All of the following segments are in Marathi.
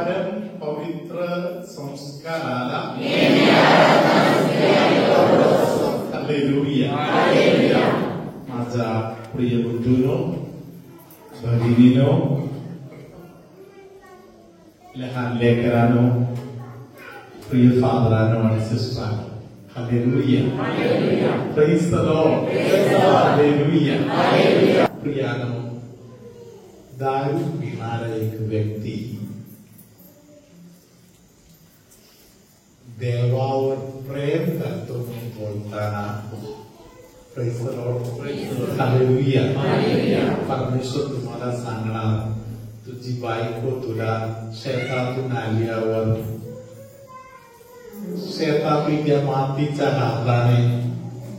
परम पवित्र संस्काराला हालेलुया. माझा प्रिय बंधूंनो, भगिनीनो, लहान लेकरांनो, प्रिय फादरांनो आणि सिस्टरांनो, hallelujah. Praise the lord. Hallelujah. प्रियानो, दारू पिणारा एक व्यक्ती देवावर प्रेम करतो म्हणून बोलताना प्रेज द लॉर्ड. हालेलुया. परमेश्वर तुम्हाला सांगणार, तुझी बायको तुला शेतातून आल्यावर शेतातील त्या मातीच्या हाताने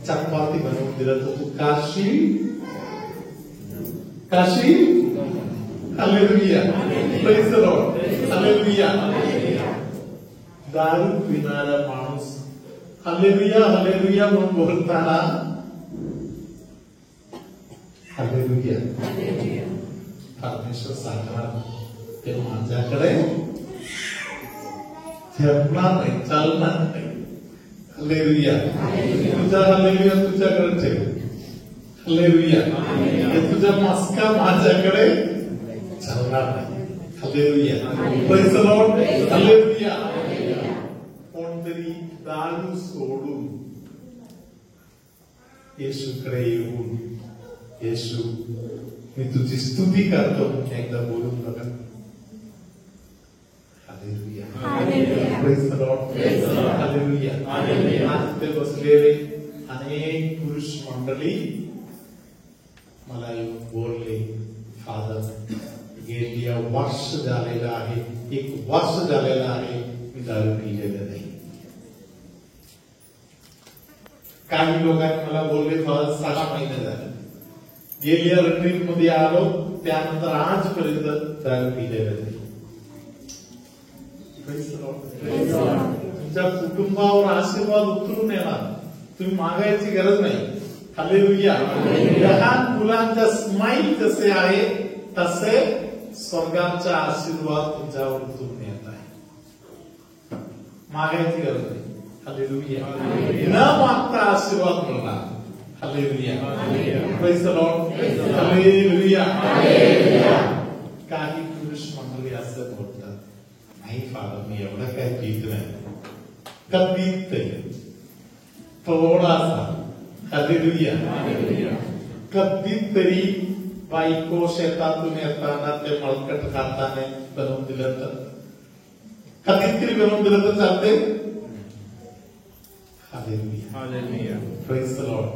चपाती बनवून दिलं तर तू काशील. Hallelujah. Praise the lord. Hallelujah. दारू पिणारा माणूस हालेलुया हालेलुया म्हणून बोलताना हालेलुया परमेश्वर सांगणार ते माझ्याकडे ठेवणार नाही, चालणार नाही. हालेलुया. तुझा हालेलुया तुझ्याकडे ठेव. हालेलुया. तुझा मस्का माझ्याकडे चालणार नाही. Hallelujah. Praise the lord. Hallelujah. कोणतरी दारू सोडून येशूकडे येऊन, येशू मी तुझी स्तुती करतो एकदा बोलून बघा. Hallelujah. Praise the lord. Hallelujah. आज ते बसलेले अनेक पुरुष मंडळी मला येऊन बोलले, फादर गेली वर्ष झालेलं आहे, 1 वर्ष झालेलं आहे मी दारू पिलेलं नाही. काही लोकांनी मला बोलले फादर 6 महिने झाले, गेल्या ट्रिप मध्ये आलो त्यानंतर आजपर्यंत दारू पिलेलं नाही. तुमच्या कुटुंबावर आशीर्वाद उतरून येणार, तुम्ही मागायची गरज नाही. हालेलुया. लहान मुलांचा स्माईल जसे आहे तसे स्वर्गाचा आशीर्वाद तुमच्यावर उतरून येत आहे. मागायची गरज नाही. हालेलुया. न मागता आशीर्वाद मिळणार. Hallelujah. Praise the lord. Hallelujah. काही पुरुष मंडळी असं बोलतात, नाही फादर मी एवढं काय पीत नाही, कधीतरी थोडासा. हालेलुया. कधीतरी बायको शेतातून येताना ते मळकट खाताने बनवून दिलं तर, कधीतरी बनवून दिलं तर चालते. हालेलुया. Praise the Lord.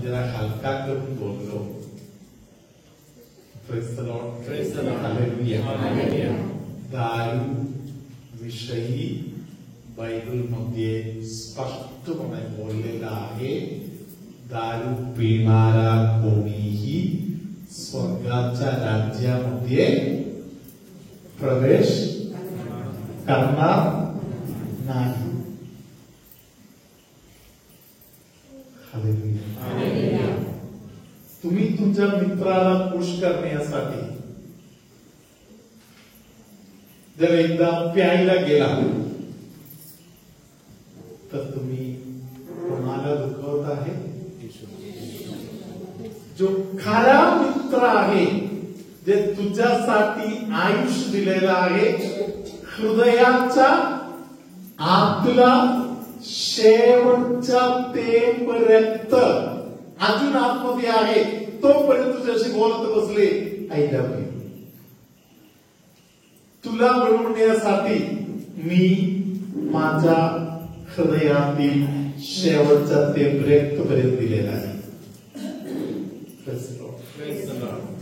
जरा हलका करून बोललो. Praise the lord. हालेलुया. दारू विषयी बायबल मध्ये स्पष्टपणे बोललेला आहे, दारू पिणारा कोणीही स्वर्गाच्या राज्यामध्ये प्रवेश करणार नाही. हालेलुया. तुम्ही तुमच्या मित्राला खुश करण्यासाठी जर एकदा प्यायला गेला तर तुम्ही कोणाला दुखवत आहे? जो खरा मित्र आहे, जे तुझ्यासाठी आयुष्य दिलेलं आहे, हृदयाचा आतला शेवटच्या तेपर्यंत अजून आतमध्ये आहे, तोपर्यंत तुझ्याशी बोलत बसले, आय लव्ह यू. तुला मिळवण्यासाठी मी माझ्या हृदयातील शेवटचा तेपर्यंत दिलेला आहे.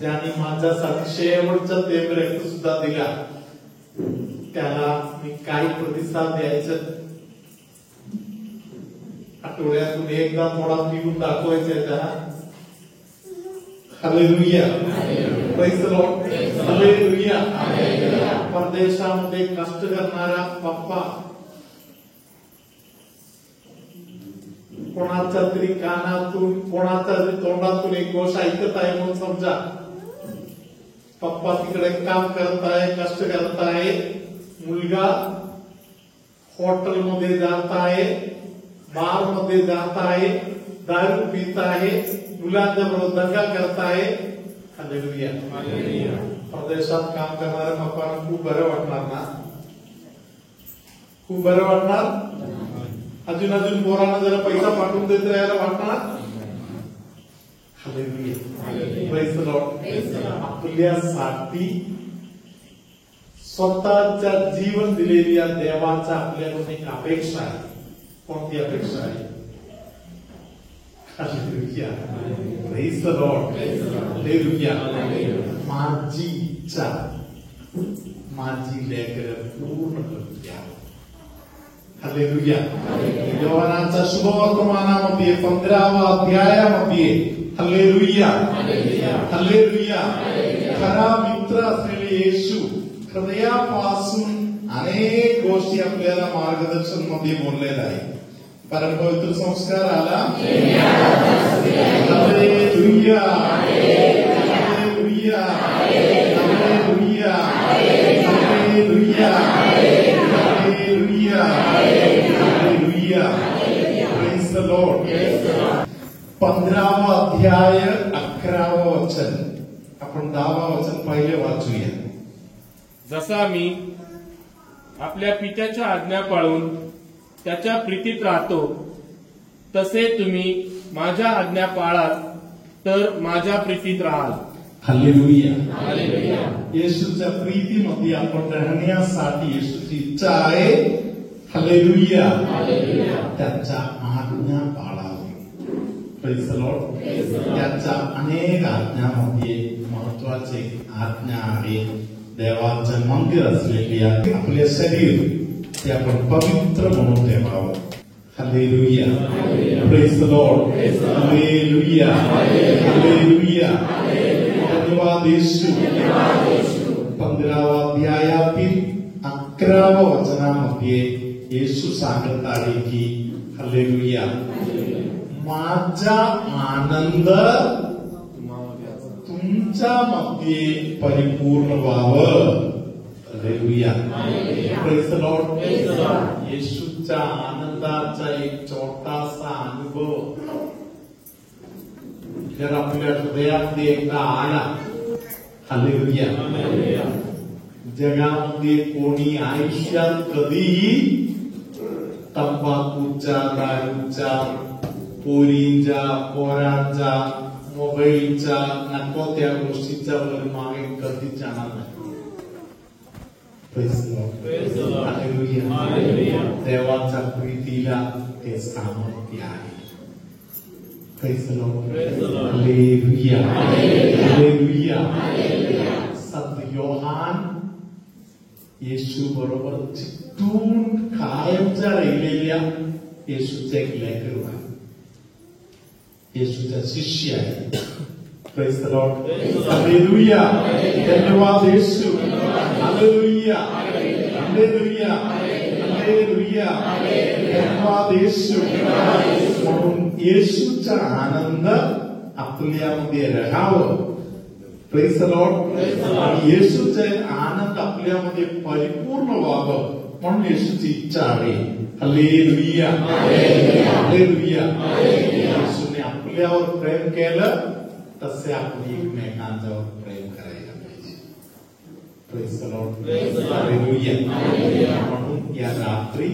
ज्याने माझ्यासाठी शेवटचा तेपर्यंत सुद्धा दिला, त्याला मी काही प्रतिसाद द्यायचं, आठवड्यातून एकदा थोडा पिऊन दाखवायचा त्याला. Hallelujah. Praise the lord. Hallelujah. परदेशामध्ये कष्ट करणारा पप्पा कोणाच्या तरी कानातून, कोणाच्या तरी तोंडातून एक गोष्ट ऐकत आहे म्हणून समजा. पप्पा तिकडे काम करत आहे, कष्ट करत आहे, मुलगा हॉटेलमध्ये जात आहे, बारमध्ये जात आहे, दारू पित आहे, मुलांच्या बरोबर दंगा करत आहे. हालेलुया. परदेशात काम करणाऱ्या बापांना खूप बरं वाटणार ना? खूप बरं वाटणार. अजून पोरांना जरा पैसा पाठवून देत राहायला वाटणार. हालेलुया. Praise the Lord. आपल्यासाठी स्वतःच्या जीवन दिलेली या देवाचा आपल्याकडून एक अपेक्षा आहे. कोणती अपेक्षा आहे? Hallelujah. Praise the lord. Hallelujah. माझी इच्छा माझी लेकरं पूर्ण करून द्या. हालेलुया. योहानाच्या शुभवर्तमानामध्ये 15व्या अध्यायामध्ये हालेलुया हालेलुया खरा मित्र असलेले येशू हृदयापासून अनेक गोष्टी आपल्याला मार्गदर्शन मध्ये बोललेला आहे. कारण पवित्र संस्कार आला. Hallelujah hallelujah hallelujah hallelujah hallelujah hallelujah. Praise the lord. 15वा अध्याय 11वा वचन. आपण 10वा वचन पहिले वाचूया. जसा मी आपल्या पित्याच्या आज्ञा पाळून त्याच्या प्रीतीत राहतो, तसे तुम्ही माझ्या आज्ञा पाळाल तर माझ्या प्रीतीत राहाल. हालेलुया. हालेलुया. येशूच्या प्रीतीमध्ये आपण राहण्यासाठी येशूची इच्छा आहे. हालेलुया. हालेलुया. त्याच्या आज्ञा पाळावी. Praise the Lord. त्याच्या अनेक आज्ञामध्ये महत्वाची आज्ञा आहे देवाचं मंदिर असलेली आपले शरीर ते आपण पवित्र म्हणून ठेवावं. Hallelujah. Praise the lord. Hallelujah hallelujah. धन्यवाद येशू. 15व्या अध्यायातील 11व्या वचनामध्ये येशू सांगत आहे की हालेलुया माझा आनंद तुमच्या मध्ये परिपूर्ण व्हावं. हालेलुया. Praise the lord. येशूच्या आनंदाचा एक छोटासा अनुभव जर आपल्या हृदयामध्ये एकदा आला. हालेलुया. जगामध्ये कोणी आयुष्यात कधीही तंबाखूच्या, दारूच्या, पोरींच्या, पोरांच्या, मोबाईलच्या, नको त्या गोष्टीच्या वर मागे कधीच जाणार नाही. हालेलुया. देवाच्या प्रीतीला ते सामर्थ्य आहे. Hallelujah hallelujah. संत योहान येशू बरोबर चिकटून कायमच्या राहिलेल्या येशूचे एक लेकरू आहे. येशूचा शिष्य आहे. Praise the lord. हालेलुया. धन्यवाद येशू. Hallelujah hallelujah hallelujah. धन्यवाद येशू. म्हणून येशूचा आनंद आपल्यामध्ये राहावं. Praise the Lord. आणि येशूचा आनंद आपल्यामध्ये परिपूर्ण व्हावं म्हणून येशूची इच्छा आहे. Hallelujah hallelujah. येशूने आपल्यावर प्रेम केलं तसे आपण एकमेकांच्यावर प्रेम करायला पाहिजे. Praise the lord. हालेलुया. म्हणून या रात्री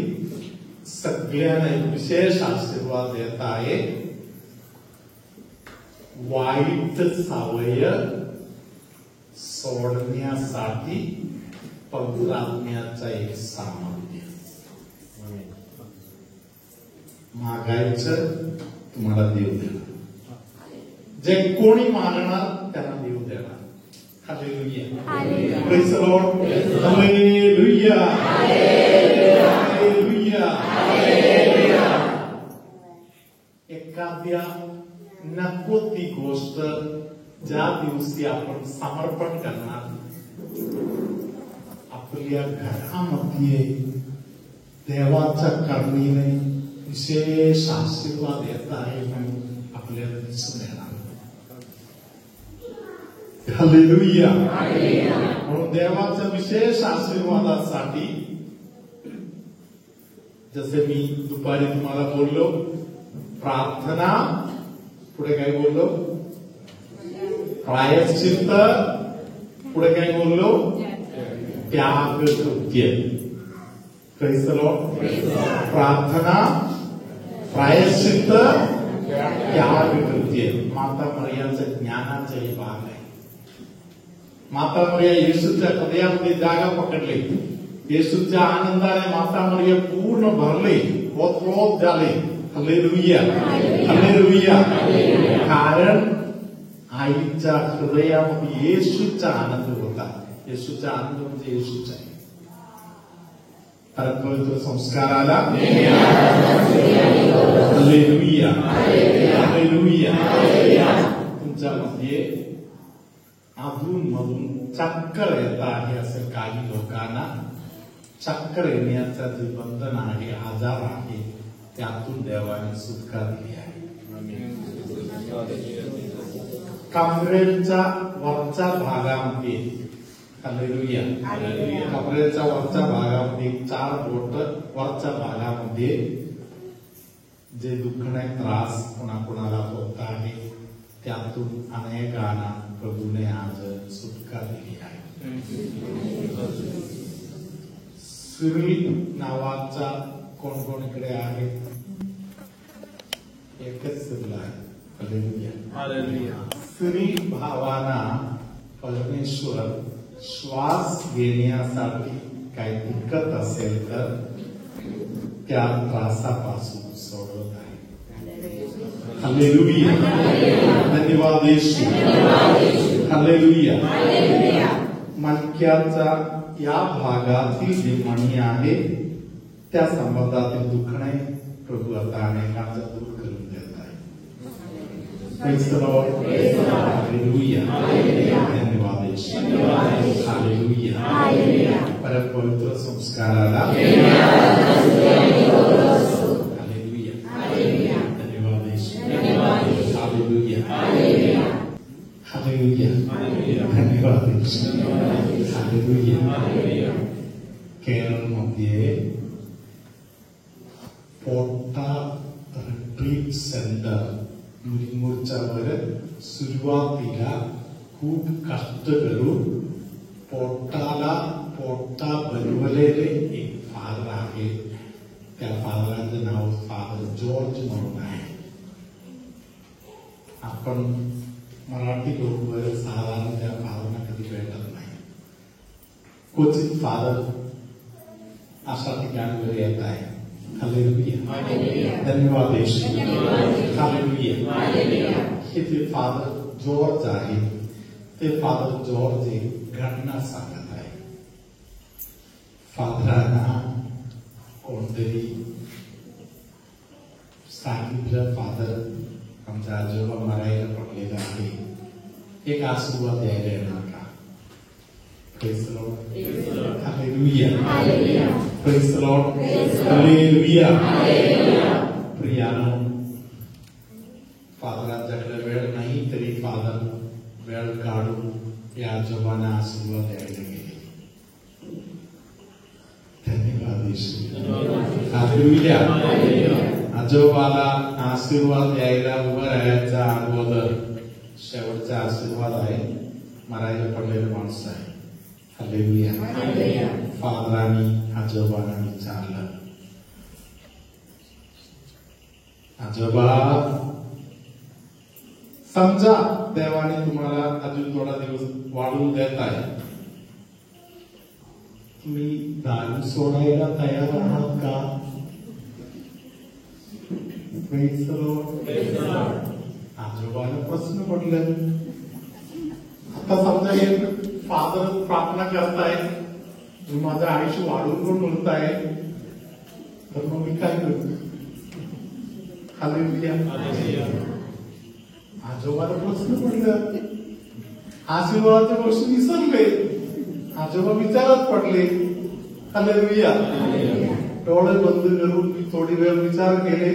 सगळ्यांना एक विशेष आशीर्वाद देत आहे. वाईट सवय सोडण्यासाठी पवित्र आत्म्याचा एक सामर्थ्य. मागायचं तुम्हाला देव देणार. जे कोणी मागणार त्यांना देव देणार. Hallelujah. Praise the lord. Hallelujah hallelujah. एखाद्या नको ती गोष्ट ज्या दिवशी आपण समर्पण करणार, आपल्या घरामध्ये देवाच्या करणीने विशेष आशीर्वाद येत आहे म्हणून आपल्याला दिसून येणार. हालेलुया. म्हणून देवाच्या विशेष आशीर्वादासाठी जसे मी दुपारी तुम्हाला बोललो, प्रार्थना, पुढे काय बोललो, प्रायश्चित्त, पुढे काय बोललो, त्याग कृत्य. Praise the Lord. प्रार्थना, प्रायश्चित्त, त्याग कृत्य. माता मरियाचं ज्ञानाचंही भाग आहे. माता मरिया येशूच्या हृदयामध्ये जागा पकडले. येशूच्या आनंदाने माता मरिया पूर्ण भरले, ओतप्रोत झाले. Hallelujah, hallelujah. कारण आईच्या हृदयामध्ये येशूचा आनंद होता. येशूचा आनंद म्हणजे येशूचा आहे. परत पवित्र संस्कार आला. Hallelujah, hallelujah. तुमच्यामध्ये अधून मधून चक्कर येत आहे असे काही लोकांना. चक्कर येण्याचा जे बंधन आहे, आजार आहे, त्यातून देवाने सुटका दिली आहे. कमरेच्या वरच्या भागामध्ये, हालेलुया, कमरेच्या वरच्या भागामध्ये 4 बोट वरच्या भागामध्ये जे दुखणे त्रास कोणाकोणाला होत आहे, त्यातून अनेकांना प्रभूने आज सुटका दिली आहे. सिरिल नावाचा कोण कोण इकडे आहे? एकच सिरिल आहे. हालेलुया. सिरिल भावाना परमेश्वर श्वास घेण्यासाठी काही दिक्कत असेल तर त्या त्रासापासून सोडवत आहे. हालेलुया. धन्यवाद येशू. हालेलुया. मणक्याचा या भागातील जे मणी आहे त्या संबंधातील दुखणे प्रभू आता अनेकांचा दूर करून देत आहे. Praise the Lord. हालेलुया. धन्यवाद येशू. हालेलुया. परम पवित्र संस्काराला हालेलुया. धन्यवाद येशू. हालेलुया. हालेलुया. धन्यवाद येशू. हालेलुया. केरळमध्ये पोटा रिट्रीट सेंटर मुलीमोर्चावर सुरुवातीला खूप कष्ट करून पोटा बनवलेले एक फादर आहे. त्या फादराचं नाव फादर जॉर्ज म्हणून आहे. आपण मराठी लोक साधारण त्या फादरना कधी भेटत नाही. क्वचित फादर अशा ठिकाणी येत आहे. हालेलुया. धन्यवाद येशू. हालेलुया. हे जे फादर जॉर्ज आहे ते फादर जॉर्ज एक घटना सांगत आहे. फादरांना कोणतरी सांगितलं, फादर आमचा आजोबा मरायला पडलेला आहे, एक आशीर्वाद द्यायला येणार का? Praise the Lord. Hallelujah. Praise the Lord. Hallelujah. प्रियानो, फादरांच्याकडे वेळ नाही तरी फादर वेळ काढून या आजोबांना आशीर्वाद द्यायला गेले. धन्यवाद येशू. हालेलुया. आजोबाला आशीर्वाद द्यायला उभं राहायचा अगोदर शेवटचा आशीर्वाद आहे, मरायला पडलेलं माणसं आहे. हालेलुया. फादरांनी आजोबांना विचारलं, आजोबा समजा देवाने तुम्हाला अजून थोडा दिवस वाढवून देत आहे, तुम्ही दारू सोडायला तयार आहात का? आजोबाला प्रश्न पडले. आता समजा एक फादर प्रार्थना करताय, तुम्ही माझं आयुष्य वाढवून पण बोलताय, तर मग मी काय करू? हालेलुया. आजोबाला प्रश्न पडलं. आशीर्वादाचे वर्ष विसरले. आजोबा विचारात पडले. हालेलुया. डोळे बंद करून मी थोडी वेळ विचार केले,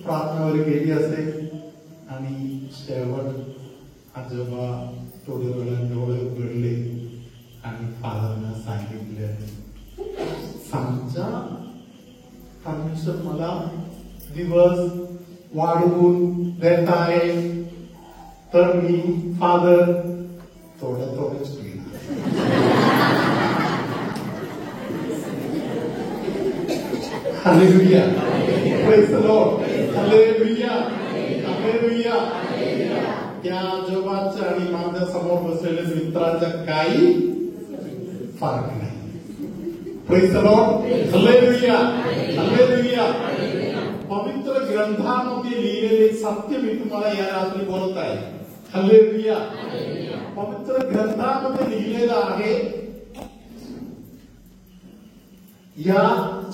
प्रार्थनावर गेली असे आणि शेवट आजोबा थोड्या वेळाने डोळे उघडले आणि फादरना सांगितले, सांगचा परमेश्वर मला दिवस वाढवून देत आहे, तर मी फादर थोडंच hallelujah, praise the lord, hallelujah, hallelujah. त्या आजोबाच्या आणि माझ्या समोर बसलेल्या मित्रांचा काही फरक नाही. Praise the lord, hallelujah, hallelujah. पवित्र ग्रंथामध्ये लिहिलेले सत्य मी तुम्हाला या रात्री बोलत आहे. हालेलुया. पवित्र ग्रंथामध्ये लिहिलेलं आहे, या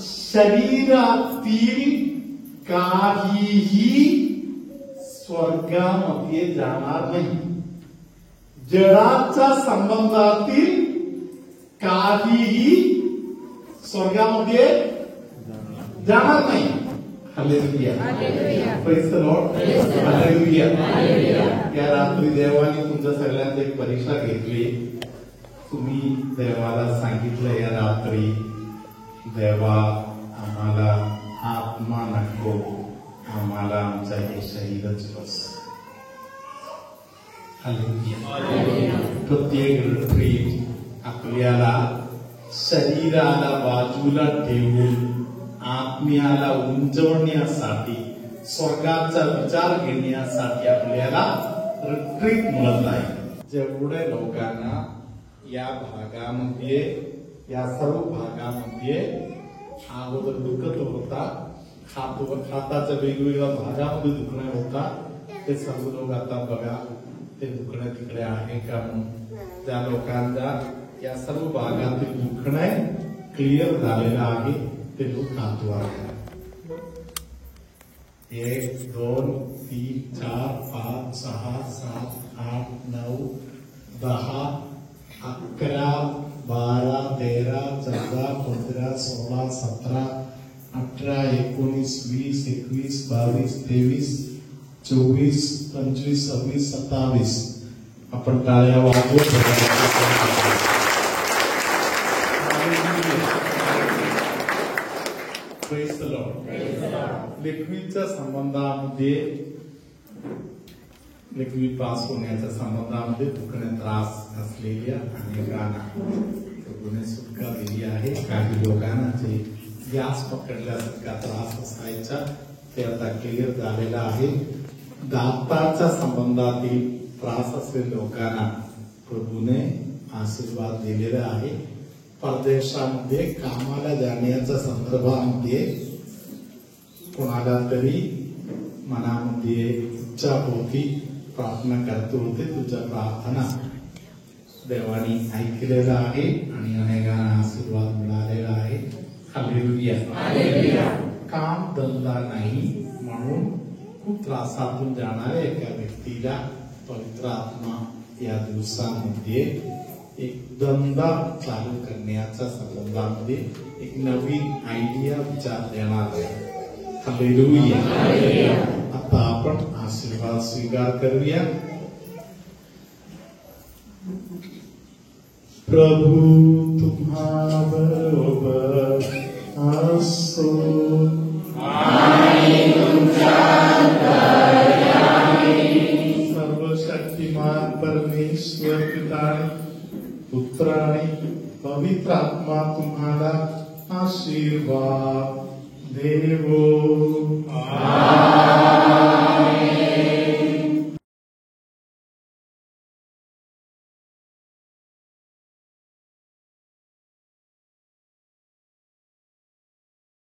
शरीरातील काहीही स्वर्गामध्ये जाणार नाही. जडाच्या संबंधातील काहीही स्वर्गामध्ये जाणार नाही. Hallelujah, praise the lord, hallelujah. या रात्री देवाने तुमच्या सगळ्यांची एक परीक्षा घेतली. तुम्ही देवाला सांगितलं या रात्री, देवा आम्हाला आत्मा नको, आम्हाला आमचा हे शरीरच बस. हालेलुया. प्रत्येक रात्री आपल्याला शरीराला बाजूला ठेवून आत्म्याला उंचवण्यासाठी, स्वर्गाचा विचार घेण्यासाठी आपल्याला रिट्रीट मिळत आहे. जेवढ्या लोकांना या भागामध्ये, या सर्व भागामध्ये अगोदर दुखत होता, हाताच्या वेगवेगळ्या भागामध्ये दुखणं होता, ते सर्व लोक आता बघा ते दुखणं तिकडे आहे का म्हणून. त्या लोकांचा या सर्व भागातील दुखणं क्लिअर झालेलं आहे, ते लोक खातो आहे. 1 2 3 4 5 6 7 8 9 10 11 12 13 14 15 16 17 18 19 20 21 22 23 24 25 26 27. आपण टाळ्या वाजवत लेखवीच्या संबंधामध्ये, लेखवी पास होण्याच्या संबंधामध्ये दुखणे त्रास असलेल्या अनेकांना प्रभूने सुटका दिली आहे. काही लोकांना जे गॅस पकडल्यासारखा त्रास असायचा ते आता क्लिअर झालेला आहे. दाताच्या संबंधातील त्रास असलेल्या लोकांना प्रभूने आशीर्वाद दिलेला आहे. परदेशामध्ये कामाला जाण्याच्या संदर्भामध्ये कोणाला तरी मनामध्ये इच्छा होती, प्रार्थना करत होते, तुझ्या प्रार्थना देवानी ऐकलेला आहे आणि अनेकांना आशीर्वाद मिळालेला आहे. हालेलुया. काम धंदा नाही म्हणून खूप त्रासातून जाणाऱ्या एका व्यक्तीला पवित्र आत्मा या दिवसामध्ये एक धंदा चालू करण्याच्या संबंधामध्ये एक नवीन आयडिया विचार देणार आहे. हालेलुया. आता आपण आशीर्वाद स्वीकार करूया. प्रभू तुम्हाबरोबर असो. सर्वशक्तिमान परमेश्वर पिताने, पुत्राने, पवित्र आत्मा तुम्हाला आशीर्वाद देवो.